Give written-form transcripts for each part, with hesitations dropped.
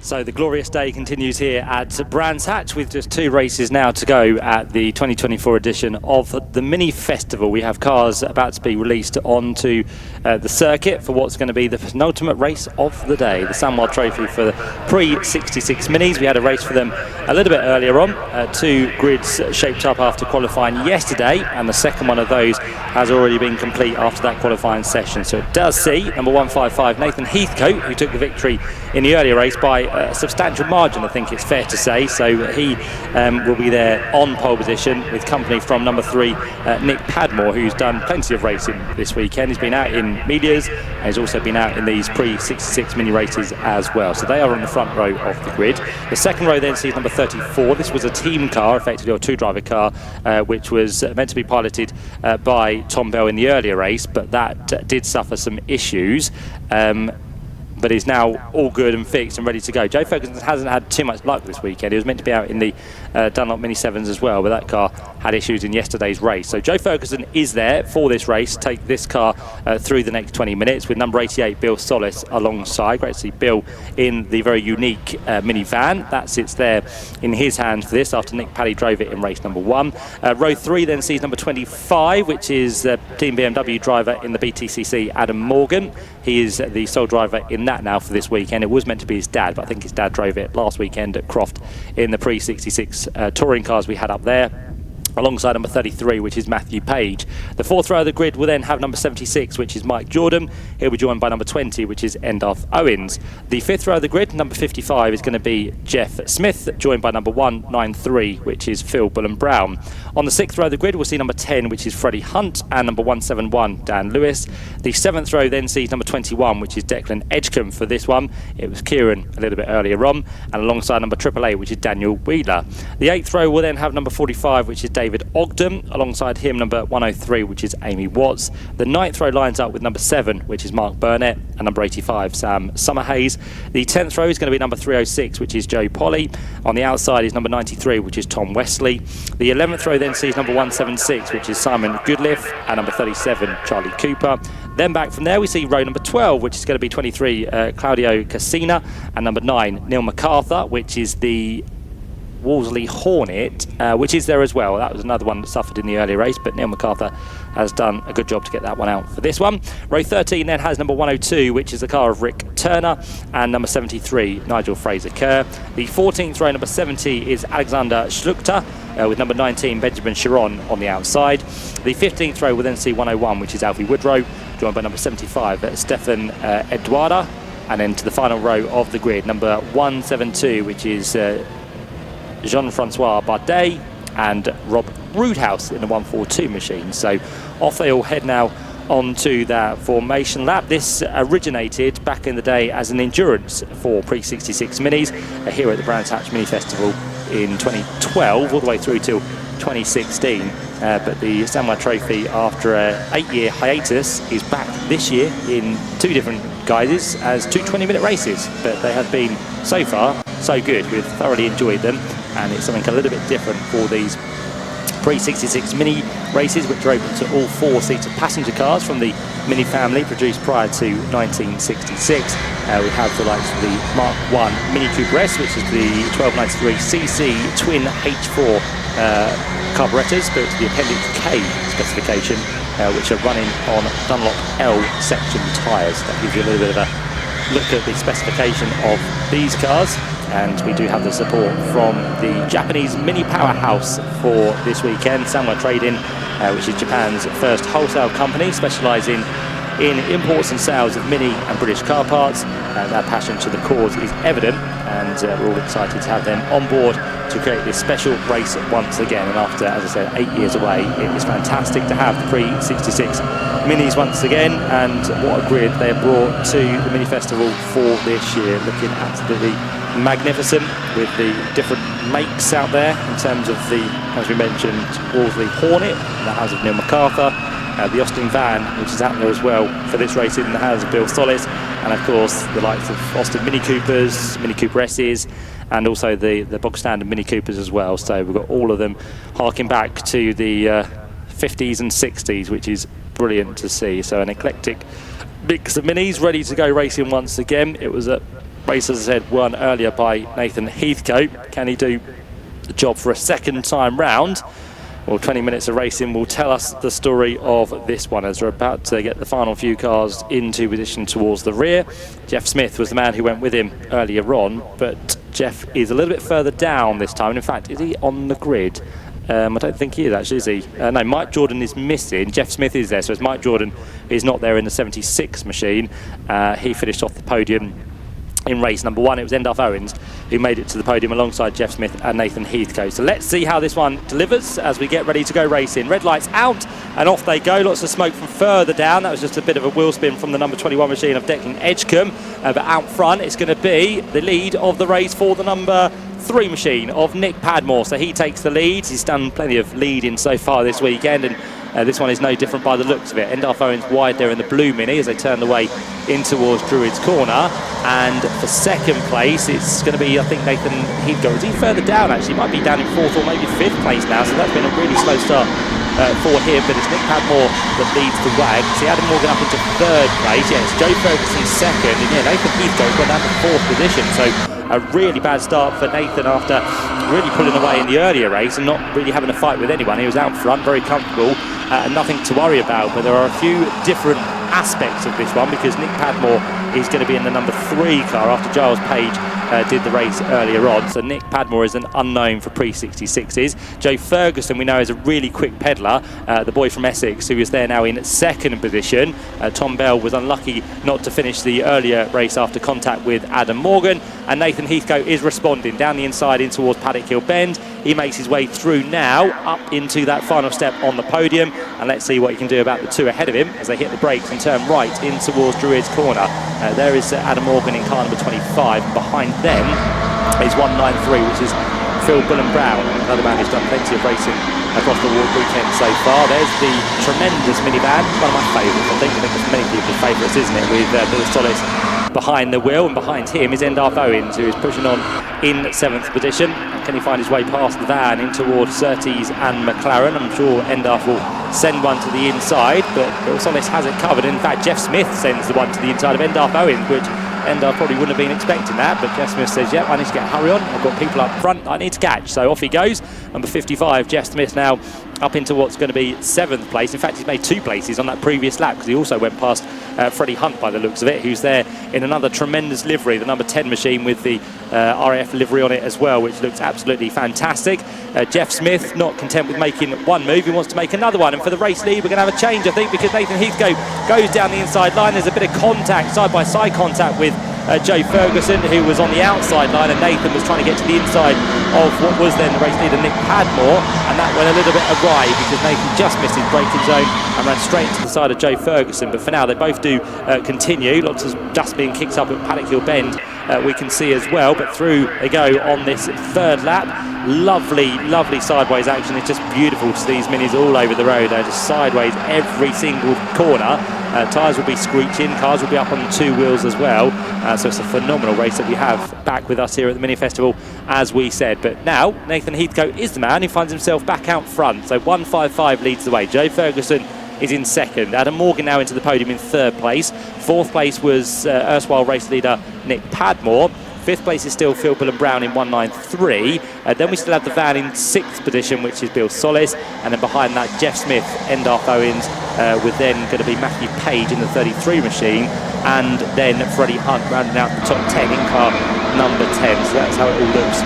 So the glorious day continues here at Brands Hatch with just 2 races now to go at the 2024 edition of the Mini Festival. We have cars about to be released onto the circuit for what's going to be the penultimate race of the day, the Sanwa Trophy for the pre-66 Minis. We had a race for them a little bit earlier on, 2 grids shaped up after qualifying yesterday, and the second one of those has already been complete after that qualifying session. So it does see number 155 Nathan Heathcote, who took the victory in the earlier race by a substantial margin, I think it's fair to say. So he will be there on pole position with company from number 3 Nick Padmore, who's done plenty of racing this weekend. He's been out in medias and he's also been out in these pre-66 mini races as well. So they are on the front row of the grid. The second row then sees number 34. This was a team car, effectively, or 2-driver car, which was meant to be piloted by Tom Bell in the earlier race, but that did suffer some issues. But is now all good and fixed and ready to go. Joe Ferguson hasn't had too much luck this weekend. He was meant to be out in the Dunlop Mini 7s as well, but that car had issues in yesterday's race. So Joe Ferguson is there for this race, take this car through the next 20 minutes with number 88 Bill Solis alongside. Great to see Bill in the very unique minivan. That sits there in his hands for this after Nick Paddy drove it in race number 1. Row 3 then sees number 25, which is Team BMW driver in the BTCC, Adam Morgan. He is the sole driver in that now for this weekend. It was meant to be his dad, but I think his dad drove it last weekend at Croft in the pre-66 touring cars we had up there, alongside number 33, which is Matthew Page. The 4th row of the grid will then have number 76, which is Mike Jordan. He'll be joined by number 20, which is Endolf Owens. The 5th row of the grid, number 55, is going to be Jeff Smith, joined by number 193, which is Phil Bullen-Brown. On the 6th row of the grid, we'll see number 10, which is Freddie Hunt, and number 171, Dan Lewis. The 7th row then sees number 21, which is Declan Edgecombe for this one. It was Kieran a little bit earlier on, and alongside number 888, which is Daniel Wheeler. The 8th row will then have number 45, which is David Ogden, alongside him number 103, which is Amy Watts. The 9th row lines up with number 7, which is Mark Burnett, and number 85, Sam Summerhays. The 10th row is going to be number 306, which is Joe Polly. On the outside is number 93, which is Tom Wesley. The 11th row then sees number 176, which is Simon Goodliff, and number 37, Charlie Cooper. Then back from there we see row number 12, which is going to be 23, Claudio Cassina, and number 9, Neil MacArthur, which is the Wolseley Hornet, which is there as well. That was another one that suffered in the earlier race, but Neil MacArthur has done a good job to get that one out for this one. Row 13 then has number 102, which is the car of Rick Turner, and number 73, Nigel Fraser-Kerr. The 14th row, number 70, is Alexander Schluchter, with number 19, Benjamin Chiron, on the outside. The 15th row will then see 101, which is Alfie Woodrow, joined by number 75, Stefan Eduarda. And then to the final row of the grid, number 172, which is Jean-Francois Bardet and Rob Roodhouse in the 142 machine. So off they all head now onto that formation lap. This originated back in the day as an endurance for pre-66 minis here at the Brands Hatch Mini Festival in 2012 all the way through till 2016. But the Sanwa Trophy, after an 8-year hiatus, is back this year in 2 different guises as 2 20-minute races. But they have been, so far, so good. We've thoroughly enjoyed them, and it's something a little bit different for these pre-66 mini races, which are open to all 4-seater passenger cars from the Mini family produced prior to 1966. We have the likes of the Mark 1 Mini Cooper S, which is the 1293cc twin H4 carburetors built to the Appendix K specification, which are running on Dunlop L section tyres. That gives you a little bit of a look at the specification of these cars. And we do have the support from the Japanese mini powerhouse for this weekend, Sanwa Trading, which is Japan's first wholesale company specialising in imports and sales of mini and British car parts. Their passion to the cause is evident, and we're all excited to have them on board to create this special race once again. And after, as I said, 8 years away, it is fantastic to have the pre-66 minis once again, and what a grid they have brought to the Mini Festival for this year, looking absolutely magnificent with the different makes out there in terms of the, as we mentioned, Wolseley Hornet in the hands of Neil MacArthur, the Austin van, which is out there as well for this race in the hands of Bill Solis, and of course the likes of Austin Mini Coopers, Mini Cooper S's, and also the bog standard Mini Coopers as well. So we've got all of them harking back to the 50s and 60s, which is brilliant to see. So an eclectic mix of minis ready to go racing once again. It was a Race, as I said, won earlier by Nathan Heathcote. Can he do the job for a second time round? Well, 20 minutes of racing will tell us the story of this one as we're about to get the final few cars into position towards the rear. Jeff Smith was the man who went with him earlier on, but Jeff is a little bit further down this time. And in fact, is he on the grid? I don't think he is actually, is he? No, Mike Jordan is missing. Jeff Smith is there, so it's Mike Jordan is not there in the 76 machine. He finished off the podium in race number 1. It was Endalf Owens who made it to the podium alongside Jeff Smith and Nathan Heathcote. So let's see how this one delivers as we get ready to go racing. Red lights out and off they go. Lots of smoke from further down. That was just a bit of a wheel spin from the number 21 machine of Declan Edgecombe. But out front it's going to be the lead of the race for the number 3 machine of Nick Padmore. So he takes the lead. He's done plenty of leading so far this weekend, and this one is no different by the looks of it. Endalf Owens wide there in the blue Mini as they turn the way in towards Druids Corner. And for second place, it's going to be, I think, Nathan Heathcote. Is he further down, actually? Might be down in 4th or maybe 5th place now. So that's been a really slow start for him. But it's Nick Padmore that leads the way. See Adam Morgan up into 3rd place. Yeah, it's Joe Ferguson 2nd. And yeah, Nathan Heathcote got down to 4th position. So a really bad start for Nathan after really pulling away in the earlier race and not really having a fight with anyone. He was out front, very comfortable, and nothing to worry about. But there are a few different aspects of this one because Nick Padmore is going to be in the number 3 car after Giles Page did the race earlier on. So Nick Padmore is an unknown for pre-66s. Joe Ferguson we know is a really quick peddler, the boy from Essex who is there now in 2nd position. Tom Bell was unlucky not to finish the earlier race after contact with Adam Morgan, and Nathan Heathcote is responding down the inside in towards Paddock Hill Bend. He makes his way through now up into that final step on the podium, and let's see what he can do about the 2 ahead of him as they hit the brakes and turn right in towards Druids Corner. There is Adam Morgan in car number 25, and behind them is 193, which is Phil Bullen-Brown, another man who's done plenty of racing across the weekend so far. There's the tremendous minivan, one of my favourites, I think it's many people's favourites, isn't it, with Bill Solis behind the wheel, and behind him is Endalf Owens, who is pushing on in 7th position. Can he find his way past the van in towards Surtees and McLaren? I'm sure Endalf will send one to the inside, but Bill Solis has it covered. In fact, Jeff Smith sends the one to the inside of Endalf Owens, which Endalf probably wouldn't have been expecting that, but Jeff Smith says, yeah, I need to get a hurry on. I've got people up front I need to catch. So off he goes. Number 55, Jeff Smith now up into what's going to be 7th place. In fact, he's made 2 places on that previous lap because he also went past Freddie Hunt by the looks of it, who's there in another tremendous livery, the number 10 machine with the RAF livery on it as well, which looks absolutely fantastic. Jeff Smith not content with making one move, he wants to make another one, and for the race lead we're going to have a change, I think, because Nathan Heathcote goes down the inside line. There's a bit of contact, side-by-side contact with Joe Ferguson, who was on the outside line, and Nathan was trying to get to the inside of what was then the race leader Nick Padmore, and that went a little bit awry because Nathan just missed his braking zone and ran straight into the side of Joe Ferguson. But for now they both do continue. Lots of dust being kicked up at Paddock Hill Bend, we can see as well, but through they go on this 3rd lap. Lovely sideways action. It's just beautiful to see these minis all over the road. They're just sideways every single corner. Tyres will be screeching, cars will be up on the 2 wheels as well. So it's a phenomenal race that we have back with us here at the Mini Festival, as we said. But now Nathan Heathcote is the man who finds himself back out front. So 155 leads the way. Joe Ferguson is in 2nd. Adam Morgan now into the podium in 3rd place. 4th place was erstwhile race leader Nick Padmore. 5th place is still Phil Bullen-Brown in 193. Then we still have the van in 6th position, which is Bill Solis. And then behind that, Jeff Smith, Endalf Owens, with then going to be Matthew Page in the 33 machine. And then Freddie Hunt rounding out the top 10 in car number 10. So that's how it all looks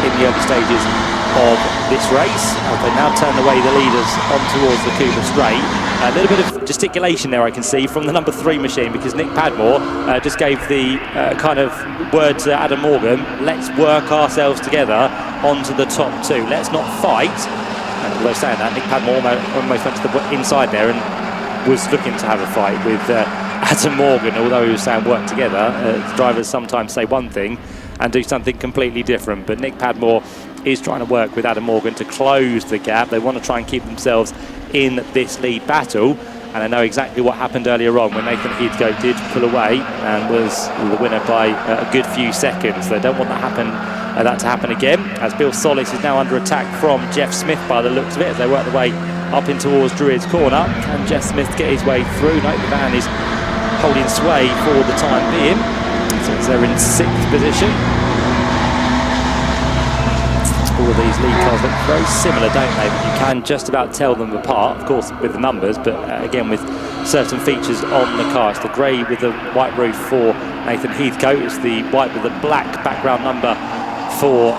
in the early stages of this race. As they now turn away the leaders on towards the Cooper Straight. A little bit of gesticulation there I can see from the number 3 machine, because Nick Padmore just gave the kind of word to Adam Morgan, let's work ourselves together onto the top 2. Let's not fight. And although saying that, Nick Padmore almost went to the inside there and was looking to have a fight with Adam Morgan, although he was saying work together. Drivers sometimes say one thing and do something completely different, but Nick Padmore is trying to work with Adam Morgan to close the gap. They want to try and keep themselves in this lead battle, and I know exactly what happened earlier on when Nathan Heathcote did pull away and was the winner by a good few seconds. They don't want that to happen again, as Bill Solis is now under attack from Jeff Smith by the looks of it, as they work their way up in towards Druids Corner. Can Jeff Smith get his way through? No, the van is holding sway for the time being. Since they're in 6th position. All of these lead cars look very similar, don't they? But you can just about tell them apart, of course, with the numbers, but again, with certain features on the car. It's the grey with the white roof for Nathan Heathcote. It's the white with the black background number for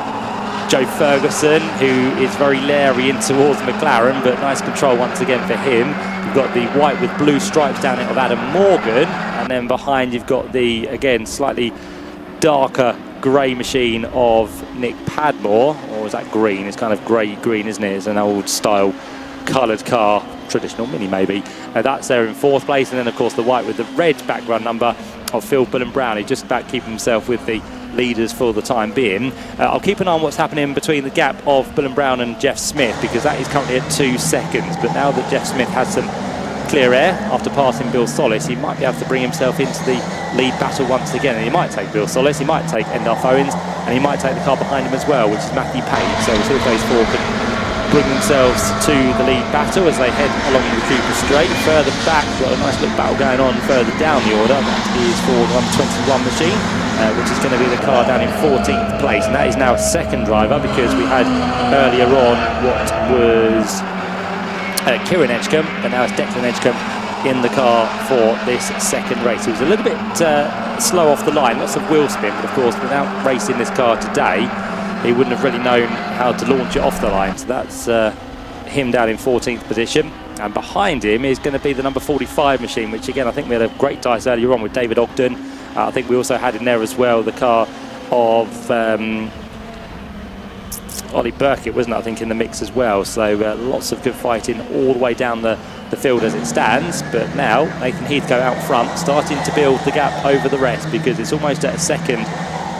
Joe Ferguson, who is very leery in towards McLaren, but nice control once again for him. You've got the white with blue stripes down it of Adam Morgan, and then behind you've got the, again, slightly darker grey machine of Nick Padmore, or is that green? It's kind of grey-green, isn't it? It's an old style coloured car, traditional Mini maybe. That's there in 4th place, and then of course the white with the red background number of Phil Bullen-Brown. He's just about keeping himself with the leaders for the time being. I'll keep an eye on what's happening between the gap of Bullen-Brown and Jeff Smith, because that is currently at 2 seconds. But now that Jeff Smith has some clear air after passing Bill Solis, he might be able to bring himself into the lead battle once again. And he might take Bill Solis, he might take Endalf Owens, and he might take the car behind him as well, which is Matthew Page. So we'll see if those 4 can bring themselves to the lead battle as they head along the Cooper Straight. Further back, got a nice little battle going on further down the order. That is for the 121 machine, which is going to be the car down in 14th place. And that is now a second driver, because we had earlier on what was Kieran Edgecombe, and now it's Declan Edgecombe in the car for this second race. He was a little bit slow off the line, lots of wheel spin, but of course without racing this car today, he wouldn't have really known how to launch it off the line. So that's him down in 14th position. And behind him is going to be the number 45 machine, which again, I think we had a great dice earlier on with David Ogden. I think we also had in there as well the car of Ollie Burkett, wasn't it, I think, in the mix as well. So lots of good fighting all the way down the field as it stands. But now Nathan Heathcote out front, starting to build the gap over the rest, because it's almost at a second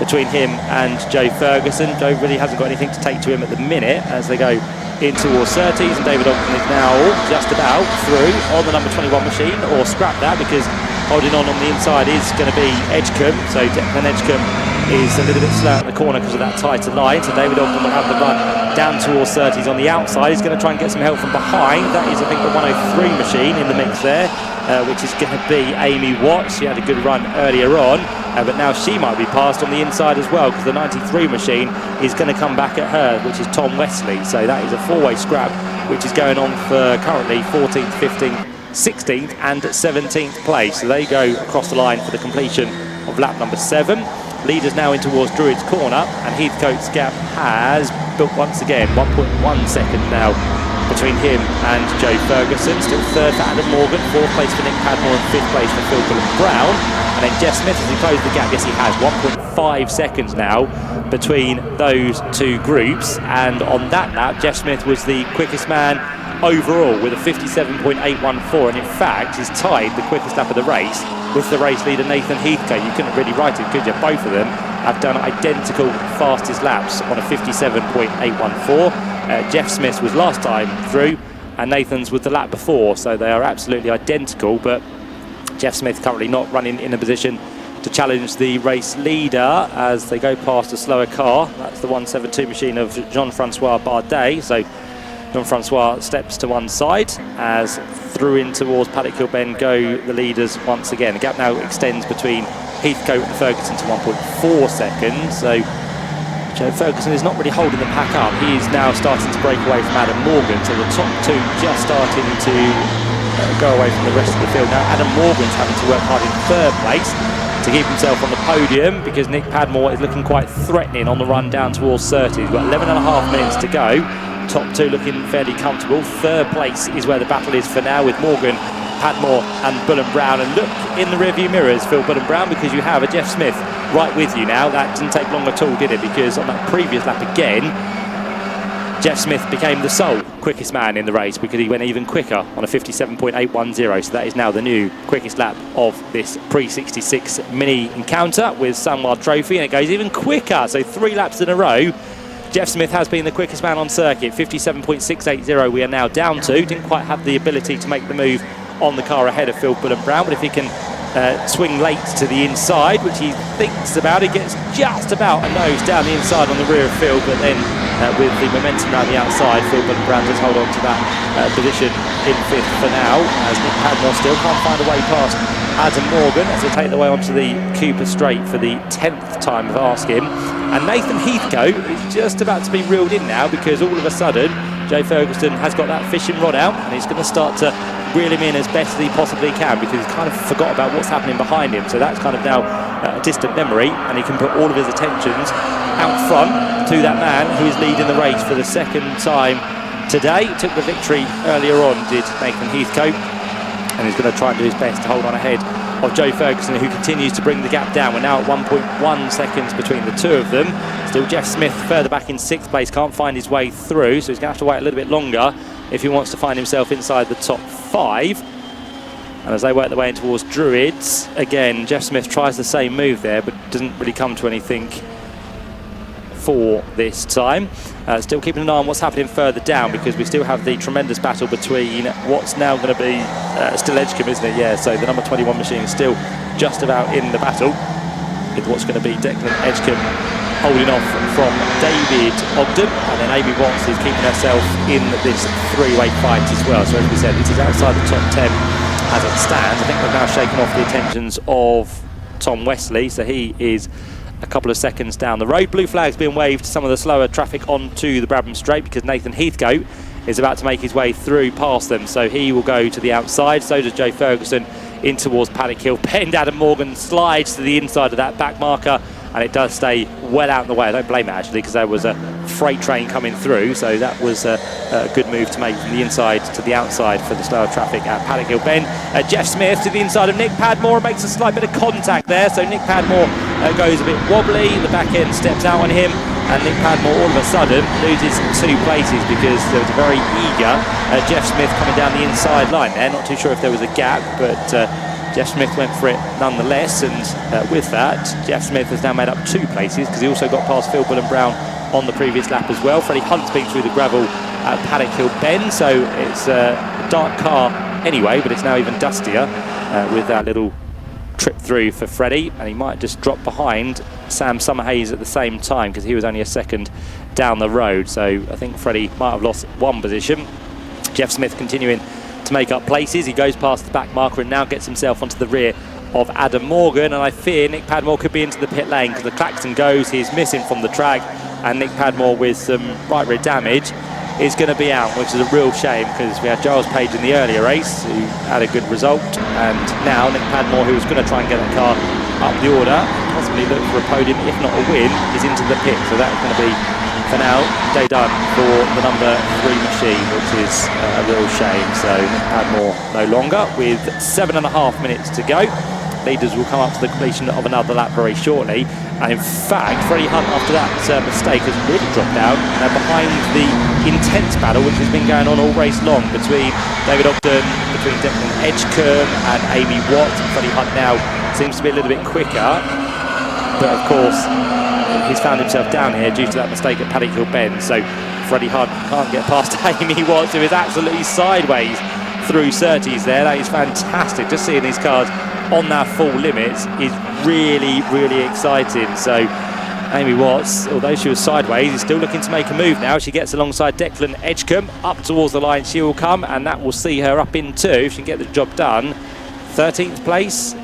between him and Joe Ferguson. Joe really hasn't got anything to take to him at the minute as they go in towards Surtees, and David Ogden is now just about through on the number 21 machine, or scrap that, because holding on the inside is going to be Edgecombe. So Declan Edgecombe is a little bit slow at the corner because of that tighter line. So David Ogden will have the run down towards Surtees on the outside. He's going to try and get some help from behind. That is, I think, the 103 machine in the mix there, which is going to be Amy Watts. She had a good run earlier on, but now she might be passed on the inside as well, because the 93 machine is going to come back at her, which is Tom Wesley. So that is a 4-way scrap, which is going on for currently 14th, 15th, 16th and 17th place. So they go across the line for the completion of lap number 7. Leaders now in towards Druid's corner, and Heathcote's gap has built once again, 1.1 seconds now between him and Joe Ferguson. Still 3rd for Adam Morgan, 4th place for Nick Padmore, and 5th place for Phil Bullen-Brown. And then Jeff Smith, as he closed the gap, yes he has, 1.5 seconds now between those 2 groups. And on that lap, Jeff Smith was the quickest man overall with a 57.814, and in fact is tied the quickest lap of the race with the race leader Nathan Heathcote. You couldn't really write it, could you? Both of them have done identical fastest laps on a 57.814. Jeff Smith was last time through, and Nathan's was the lap before, so they are absolutely identical. But Jeff Smith currently not running in a position to challenge the race leader as they go past a slower car. That's the 172 machine of Jean-Francois Bardet. So Jean-Francois steps to one side as through in towards Paddock Hill Bend go the leaders once again. The gap now extends between Heathcote and Ferguson to 1.4 seconds. So Joe Ferguson is not really holding the pack up. He is now starting to break away from Adam Morgan. So the top 2 just starting to go away from the rest of the field. Now Adam Morgan's having to work hard in 3rd place to keep himself on the podium, because Nick Padmore is looking quite threatening on the run down towards Surtees. We've got 11.5 minutes to go. Top 2 looking fairly comfortable. 3rd place is where the battle is for now, with Morgan, Padmore and Bullen-Brown. And look in the rearview mirrors, Phil Bullen-Brown, because you have a Jeff Smith right with you now. That didn't take long at all, did it? Because on that previous lap again, Jeff Smith became the sole quickest man in the race, because he went even quicker on a 57.810. So that is now the new quickest lap of this pre-66 mini encounter with Sanwa Trophy, and it goes even quicker. So 3 laps in a row, Jeff Smith has been the quickest man on circuit. 57.680 we are now down to. Didn't quite have the ability to make the move on the car ahead of Phil Bullen-Brown, but if he can swing late to the inside, which he thinks about, he gets just about a nose down the inside on the rear of Phil, but then with the momentum around the outside, Phil Bullen-Brown does hold on to that position in 5th for now, as Nick Padmore still can't find a way past Adam Morgan as they take their way onto the Cooper Straight for the 10th time of asking. And Nathan Heathcote is just about to be reeled in now, because all of a sudden Joe Ferguson has got that fishing rod out and he's going to start to reel him in as best as he possibly can, because he's kind of forgot about what's happening behind him. So that's kind of now a distant memory, and he can put all of his attentions out front to that man who is leading the race for the second time today. Took the victory earlier on, did Nathan Heathcote, and he's going to try and do his best to hold on ahead of Joe Ferguson, who continues to bring the gap down. We're now at 1.1 seconds between the two of them. Still Jeff Smith further back in 6th place, can't find his way through, so he's going to have to wait a little bit longer if he wants to find himself inside the top 5. And as they work their way in towards Druids, again, Jeff Smith tries the same move there, but doesn't really come to anything for this time. Still keeping an eye on what's happening further down, because we still have the tremendous battle between what's now going to be still Edgecombe, isn't it? Yeah, so the number 21 machine is still just about in the battle with what's going to be Declan Edgecombe holding off from David Ogden, and then Amy Watts is keeping herself in this three-way fight as well. So as we said, this is outside the top 10 as it stands. I think we've now shaken off the attentions of Tom Wesley, so he is a couple of seconds down the road. Blue flag's being waved to some of the slower traffic onto the Brabham Straight, because Nathan Heathcote is about to make his way through past them, so he will go to the outside. So does Joe Ferguson in towards Paddock Hill Bend. Adam Morgan slides to the inside of that back marker, and it does stay well out in the way. I don't blame it, actually, because there was a freight train coming through, so that was a good move to make from the inside to the outside for the slower traffic at Paddock Hill Bend. Jeff Smith to the inside of Nick Padmore, makes a slight bit of contact there, so Nick Padmore goes a bit wobbly, the back end steps out on him, and Nick Padmore all of a sudden loses 2 places because there was a very eager Jeff Smith coming down the inside line there. Not too sure if there was a gap, but Jeff Smith went for it nonetheless, and with that, Jeff Smith has now made up 2 places, because he also got past Phil Bullen Brown on the previous lap as well. Freddie Hunt's been through the gravel at Paddock Hill Bend, so it's a dark car anyway, but it's now even dustier with that little trip through for Freddie, and he might just drop behind Sam Summerhays at the same time, because he was only a second down the road. So I think Freddie might have lost 1 position. Jeff Smith continuing to make up places. He goes past the back marker and now gets himself onto the rear of Adam Morgan, and I fear Nick Padmore could be into the pit lane, because the klaxon goes, he's missing from the track, and Nick Padmore with some right rear damage is going to be out, which is a real shame, because we had Giles Page in the earlier race who had a good result, and now Nick Padmore, who's going to try and get that car up the order, possibly look for a podium, if not a win, is into the pit. So that's going to be, for now, day done for the number 3 machine, which is a real shame. So Nick Padmore no longer, with 7.5 minutes to go. Leaders will come up to the completion of another lap very shortly, and in fact Freddie Hunt, after that mistake, has really dropped out behind the intense battle which has been going on all race long between David Ogden, between Declan Edgecombe and Amy Watt. Freddie Hunt now seems to be a little bit quicker, but of course he's found himself down here due to that mistake at Paddock Hill Bend, so Freddie Hunt can't get past Amy Watt, who is absolutely sideways through Surtees there. That is fantastic. Just seeing these cars on their full limits is really, really exciting. So Amy Watts, although she was sideways, is still looking to make a move now. She gets alongside Declan Edgecombe up towards the line. She will come, and that will see her up in 2 if she can get the job done. 13th place.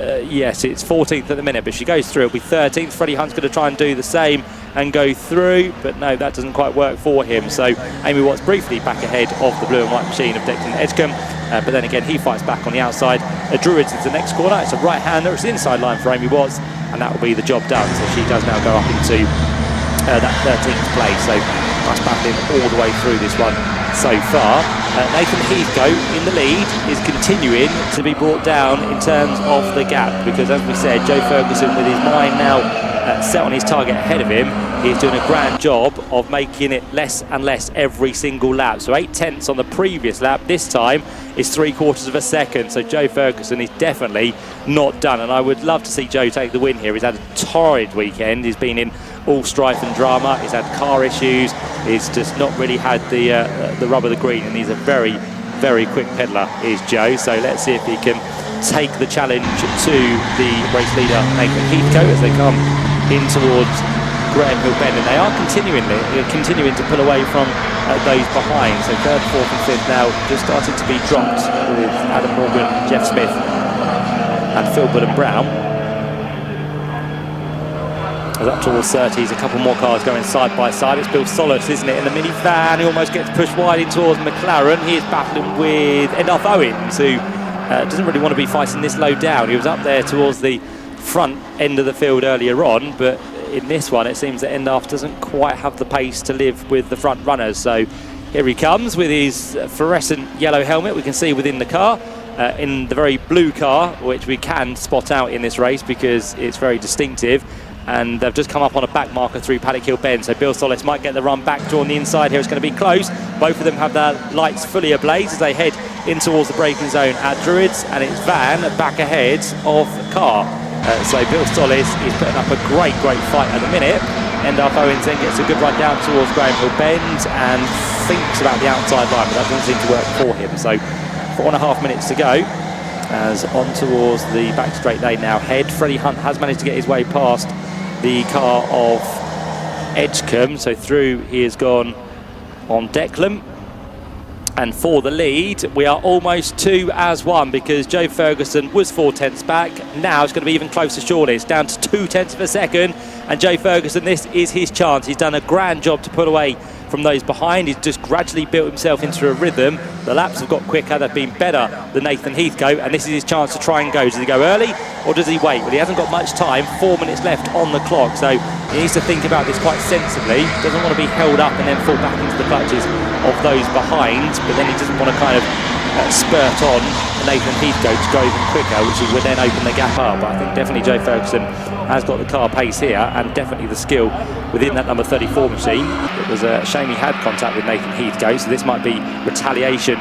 Yes, it's 14th at the minute, but if she goes through, it'll be 13th. Freddie Hunt's going to try and do the same and go through, but no, that doesn't quite work for him. So Amy Watts briefly back ahead of the blue and white machine of Declan Edgecombe, but then again he fights back on the outside. Druids is the next corner. It's a right-hander. It's the inside line for Amy Watts, and that will be the job done. So she does now go up into that 13th place. So nice battling all the way through this one so far. Nathan Heathcote in the lead is continuing to be brought down in terms of the gap, because as we said, Joe Ferguson, with his mind now set on his target ahead of him, he's doing a grand job of making it less and less every single lap. So 8/10 on the previous lap, this time is 3/4 of a second. So Joe Ferguson is definitely not done, and I would love to see Joe take the win here. He's had a torrid weekend. He's been in all strife and drama. He's had car issues. He's just not really had the rub of the green, and he's a very, very quick peddler, is Joe. So let's see if he can take the challenge to the race leader Nathan Heathcote as they come in towards Graham Hill Bend, and they are continuing to pull away from those behind. So 3rd, 4th and 5th now just starting to be dropped, with Adam Morgan, Jeff Smith and Phil Brown. As up towards 30s, a couple more cars going side by side. It's Bill Solis, isn't it, in the minivan. He almost gets pushed wide in towards McLaren. He is battling with Endolf Owens, who doesn't really want to be fighting this low down. He was up there towards the front end of the field earlier on, but in this one it seems that Endolf doesn't quite have the pace to live with the front runners. So here he comes with his fluorescent yellow helmet, we can see within the car, in the very blue car, which we can spot out in this race because it's very distinctive. And they've just come up on a back marker through Paddock Hill Bend, so Bill Solis might get the run back door on the inside here. It's going to be close. Both of them have their lights fully ablaze as they head in towards the braking zone at Druids, and it's Van back ahead of Car. So Bill Solis is putting up a great fight at the minute. Endolf Owens then gets a good run down towards Graham Hill Bend and thinks about the outside line, but that doesn't seem to work for him. So 4.5 minutes to go as on towards the back straight lane now head. Freddie Hunt has managed to get his way past the car of Edgecombe, so through he has gone on Declan. And for the lead, we are almost 2-1 because Joe Ferguson was 4/10 back. Now it's going to be even closer surely. It's down to 2/10 of a second. And Joe Ferguson, this is his chance. He's done a grand job to pull away from those behind. He's just gradually built himself into a rhythm. The laps have got quicker. They've been better than Nathan Heathcote. And this is his chance to try and go. Does he go early or does he wait? Well, he hasn't got much time. 4 minutes left on the clock. So he needs to think about this quite sensibly. Doesn't want to be held up and then fall back into the clutches of those behind. But then he doesn't want to kind of spurt on Nathan Heathcote to go even quicker, which would then open the gap up. But I think definitely Joe Ferguson has got the car pace here and definitely the skill within that number 34 machine. It was a shame he had contact with Nathan Heathcote, so this might be retaliation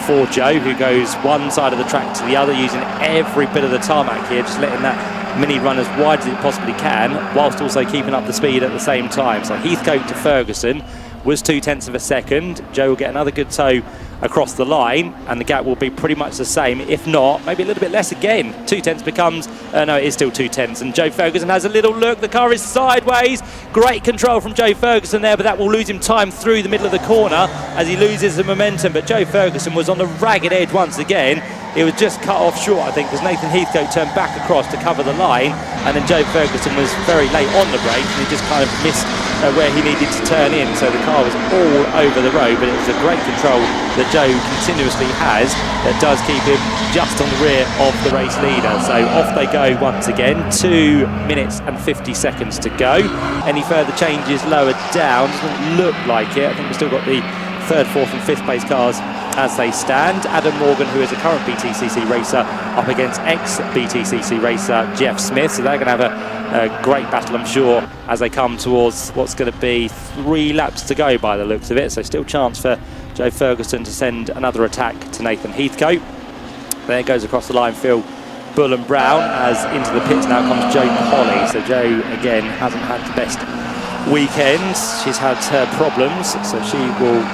for Joe, who goes one side of the track to the other, using every bit of the tarmac here, just letting that mini run as wide as it possibly can, whilst also keeping up the speed at the same time. So Heathcote to Ferguson was 2/10 of a second. Joe will get another good tow across the line and the gap will be pretty much the same, if not maybe a little bit less again. 2/10 becomes no, it is still 2/10, and Joe Ferguson has a little look. The car is sideways. Great control from Joe Ferguson there, but that will lose him time through the middle of the corner as he loses the momentum. But Joe Ferguson was on the ragged edge once again. It was just cut off short, I think, because Nathan Heathcote turned back across to cover the line, and then Joe Ferguson was very late on the brakes and he just kind of missed where he needed to turn in. So the car was all over the road, but it was a great control that Joe continuously has that does keep him just on the rear of the race leader. So off they go once again. 2 minutes and 50 seconds to go. Any further changes lower down? Doesn't look like it. I think we've still got the third, fourth and fifth place cars as they stand. Adam Morgan, who is a current BTCC racer, up against ex-BTCC racer Jeff Smith. So they're going to have a great battle, I'm sure, as they come towards what's going to be 3 laps to go by the looks of it. So still chance for Joe Ferguson to send another attack to Nathan Heathcote. There goes across the line Phil Brown, as into the pits now comes Joe Polly. So Joe, again, hasn't had the best weekends. She's had her problems, so she will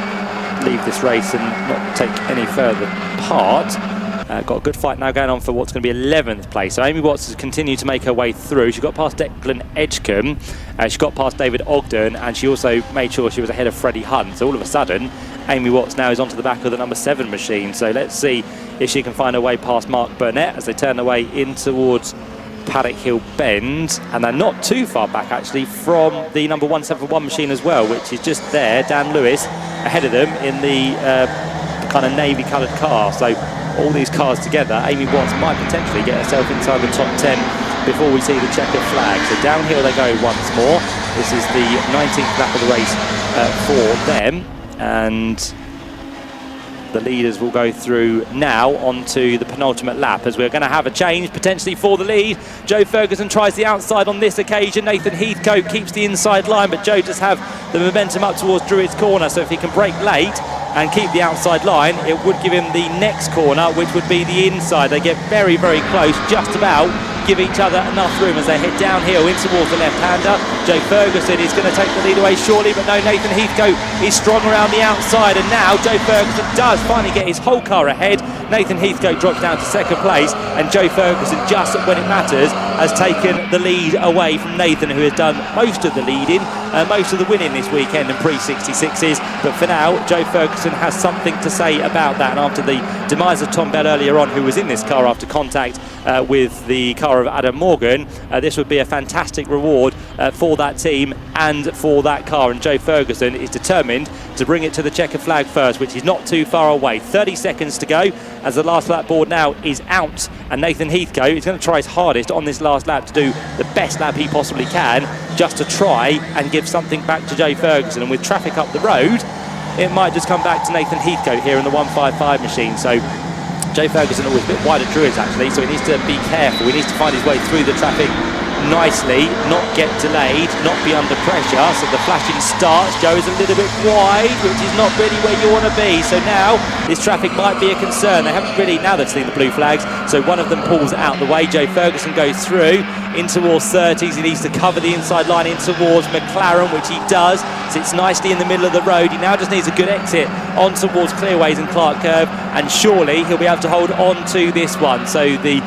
leave this race and not take any further part. Got a good fight now going on for what's going to be 11th place. So Amy Watts has continued to make her way through. She got past Declan Edgecombe, she got past David Ogden, and she also made sure she was ahead of Freddie Hunt. So all of a sudden, Amy Watts now is onto the back of the number 7 machine. So let's see if she can find her way past Mark Burnett as they turn their way in towards Paddock Hill Bend, and they're not too far back actually from the number 171 machine as well, which is just there. Dan Lewis ahead of them in the kind of navy coloured car. So all these cars together, Amy Watts might potentially get herself inside the top 10 before we see the checkered flag. So downhill they go once more. This is the 19th lap of the race for them, and the leaders will go through now onto the penultimate lap, as we're going to have a change potentially for the lead. Joe Ferguson tries the outside on this occasion. Nathan Heathcote keeps the inside line, but Joe does have the momentum up towards Druids corner, so if he can brake late and keep the outside line, it would give him the next corner, which would be the inside. They get very close, just about give each other enough room as they head downhill in towards the left-hander. Joe Ferguson is going to take the lead away shortly, but no, Nathan Heathcote is strong around the outside, and now Joe Ferguson does finally get his whole car ahead. Nathan Heathcote drops down to second place, and Joe Ferguson, just when it matters, has taken the lead away from Nathan, who has done most of the leading, most of the winning this weekend in pre-66s. But for now, Joe Ferguson has something to say about that. And after the demise of Tom Bell earlier on, who was in this car after contact with the car of Adam Morgan, this would be a fantastic reward for that team and for that car. And Joe Ferguson is determined to bring it to the checker flag first, which is not too far away. 30 seconds to go as the last lap board now is out, and Nathan Heathcote is going to try his hardest on this last lap to do the best lap he possibly can, just to try and give something back to Joe Ferguson. And with traffic up the road, it might just come back to Nathan Heathcote here in the 155 machine. So Joe Ferguson always a bit wide of Druids actually, so he needs to be careful. He needs to find his way through the traffic nicely, not get delayed, not be under pressure. So the flashing starts. Joe is a little bit wide, which is not really where you want to be. So now this traffic might be a concern. They haven't really, now they've seen the blue flags, so one of them pulls out the way. Joe Ferguson goes through in towards 30s. He needs to cover the inside line in towards McLaren, which he does. Sits nicely in the middle of the road. He now just needs a good exit on towards Clearways and Clark Curve, and surely he'll be able to hold on to this one. So the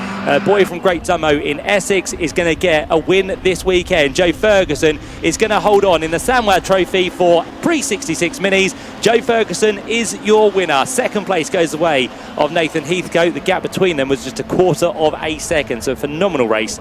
boy from Great Dummo in Essex is going to get a win this weekend. Joe Ferguson is going to hold on in the Sanwa Trophy for pre-66 minis. Joe Ferguson is your winner. Second place goes the way of Nathan Heathcote. The gap between them was just a quarter of a second, so a phenomenal race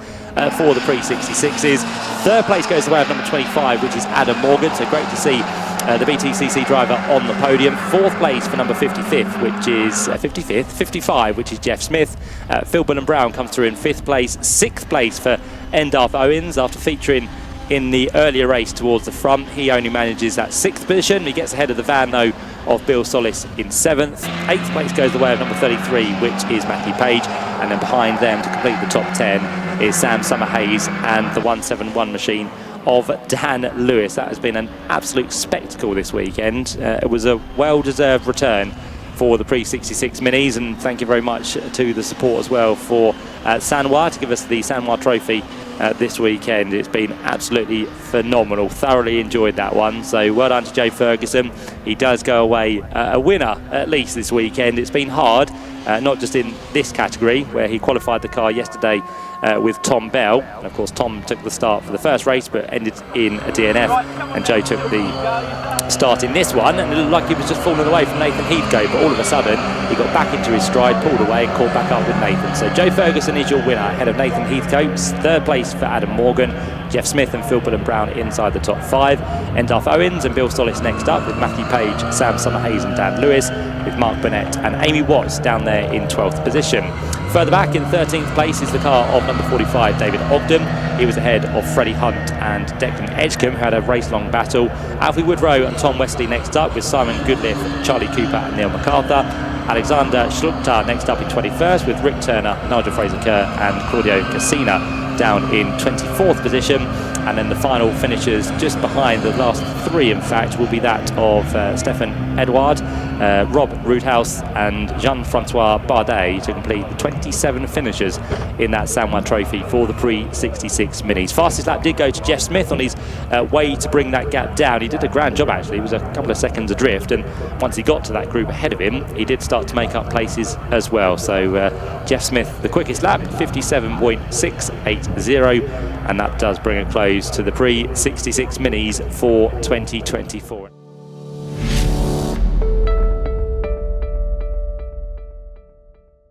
for the pre-66s. Third place goes the way of number 25, which is Adam Morgan, so great to see the BTCC driver on the podium. Fourth place for number 55, which is 55, which is Jeff Smith. Philbin and Brown comes through in fifth place. Sixth place for Endarth Owens after featuring in the earlier race towards the front. He only manages that sixth position. He gets ahead of the van though of Bill Solis in seventh. Eighth place goes the way of number 33, which is Matthew Page, and then behind them to complete the top 10 is Sam Summerhays and the 171 machine of Dan Lewis. That has been an absolute spectacle this weekend. It was a well-deserved return for the pre-66 minis, and thank you very much to the support as well for Sanwa to give us the Sanwa Trophy this weekend. It's been absolutely phenomenal. Thoroughly enjoyed that one. So well done to Joe Ferguson. He does go away a winner at least this weekend. It's been hard, not just in this category where he qualified the car yesterday with Tom Bell. And of course Tom took the start for the first race but ended in a DNF, and Joe took the start in this one, and it looked like he was just falling away from Nathan Heathcote, but all of a sudden he got back into his stride, pulled away and caught back up with Nathan. So Joe Ferguson is your winner ahead of Nathan Heathcote. Third place for Adam Morgan, Jeff Smith and Philbin and Brown inside the top 5. Endarth Owens and Bill Solis next up, with Matthew Page, Sam Summerhays and Dan Lewis, with Mark Burnett and Amy Watts down there in 12th position. Further back in 13th place is the car of number 45, David Ogden. He was ahead of Freddie Hunt and Declan Edgecombe, who had a race-long battle. Alfie Woodrow and Tom Wesley next up, with Simon Goodliff, Charlie Cooper and Neil MacArthur. Alexander Schluchter next up in 21st, with Rick Turner, Nigel Fraser-Kerr and Claudio Cassina down in 24th position. And then the final finishers just behind the last three, in fact, will be that of Stefan Edouard, Rob Roothouse and Jean-Francois Bardet to complete the 27 finishers in that Sanwa Trophy for the pre-66 minis. Fastest lap did go to Jeff Smith on his way to bring that gap down. He did a grand job actually. He was a couple of seconds adrift, and once he got to that group ahead of him, he did start to make up places as well. So Jeff Smith, the quickest lap, 57.680, and that does bring a close to the pre-66 minis for 2024.